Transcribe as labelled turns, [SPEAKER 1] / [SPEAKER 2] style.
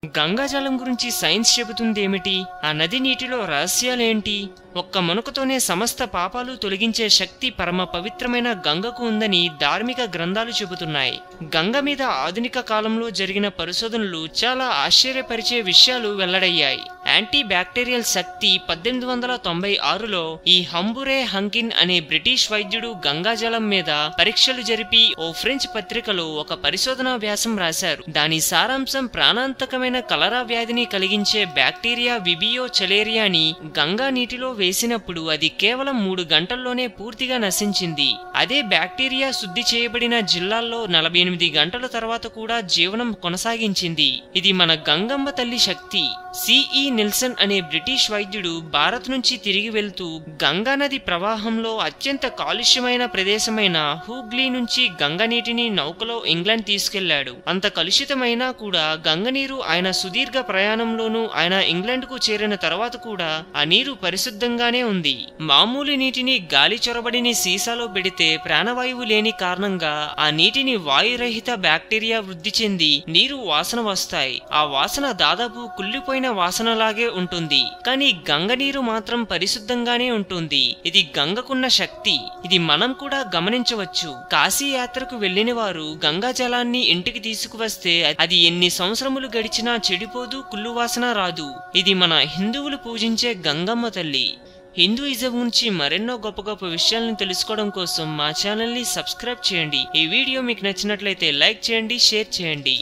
[SPEAKER 1] గంగాజలం గురించి సైన్స్ చెబుతుందేమిటి? ఆ నది నీటిలో రహస్యాలేంటి? ఒక్క మునకతోనే సమస్త పాపాలు తొలగించే శక్తి పరమ పవిత్రమైన గంగకు ఉందని ధార్మిక గ్రంథాలు చెబుతున్నాయి. గంగ మీద ఆధునిక కాలంలో జరిగిన పరిశోధనలు చాలా ఆశ్చర్యపరిచే విషయాలు వెల్లడయ్యాయి. యాంటీ బ్యాక్టీరియల్ శక్తి 1896లో ఈ హంబురే హంకిన్ అనే బ్రిటిష్ వైద్యుడు గంగాజలం మీద పరీక్షలు జరిపి ఓ ఫ్రెంచ్ పత్రికలో ఒక పరిశోధనా వ్యాసం రాశారు. దాని సారాంశం ప్రాణాంతకమైన కలరా వ్యాధిని కలిగించే బ్యాక్టీరియా విబియో చలేరియాని గంగా నీటిలో వేసినప్పుడు అది కేవలం 3 గంటల్లోనే పూర్తిగా నశించింది. అదే బ్యాక్టీరియా శుద్ధి చేయబడిన జిల్లాల్లో 48 గంటల తర్వాత కూడా జీవనం కొనసాగించింది. ఇది మన గంగమ్మ తల్లి శక్తి. సిఇ నిల్సన్ అనే బ్రిటిష్ వైద్యుడు భారత్ నుంచి తిరిగి వెళ్తూ గంగా నది ప్రవాహంలో అత్యంత కాలుష్యమైన ప్రదేశమైన హూగ్లీ నుంచి గంగ నీటిని నౌకలో ఇంగ్లాండ్ తీసుకెళ్లాడు. అంత కలుషితమైనా కూడా గంగనీరు ఆయన సుదీర్ఘ ప్రయాణంలోనూ ఆయన ఇంగ్లాండ్ కు చేరిన తర్వాత కూడా ఆ నీరు పరిశుద్ధంగానే ఉంది. మామూలు నీటిని గాలి చొరబడిని సీసాలో పెడితే ప్రాణవాయువు లేని కారణంగా ఆ నీటిని వాయురహిత బ్యాక్టీరియా వృద్ధి చెంది నీరు వాసన వస్తాయి. ఆ వాసన దాదాపు కుళ్ళిపోయిన వాసనలాగే ఉంటుంది. కానీ గంగ నీరు మాత్రం పరిశుద్ధంగానే ఉంటుంది. ఇది గంగకున్న శక్తి. ఇది మనం కూడా గమనించవచ్చు. కాశీ యాత్రకు వెళ్లిన వారు గంగా జలాన్ని ఇంటికి తీసుకువస్తే అది ఎన్ని సంవత్సరములు గడిచినా చెడిపోదు, కుళ్ళు వాసన రాదు. ఇది మన హిందువులు పూజించే గంగమ్మ తల్లి. హిందూయిజం గురించి మరెన్నో గొప్ప గొప్ప విషయాలను తెలుసుకోవడం కోసం మా ఛానల్ ని సబ్స్క్రైబ్ చేయండి. ఈ వీడియో మీకు నచ్చినట్లయితే లైక్ చేయండి, షేర్ చేయండి.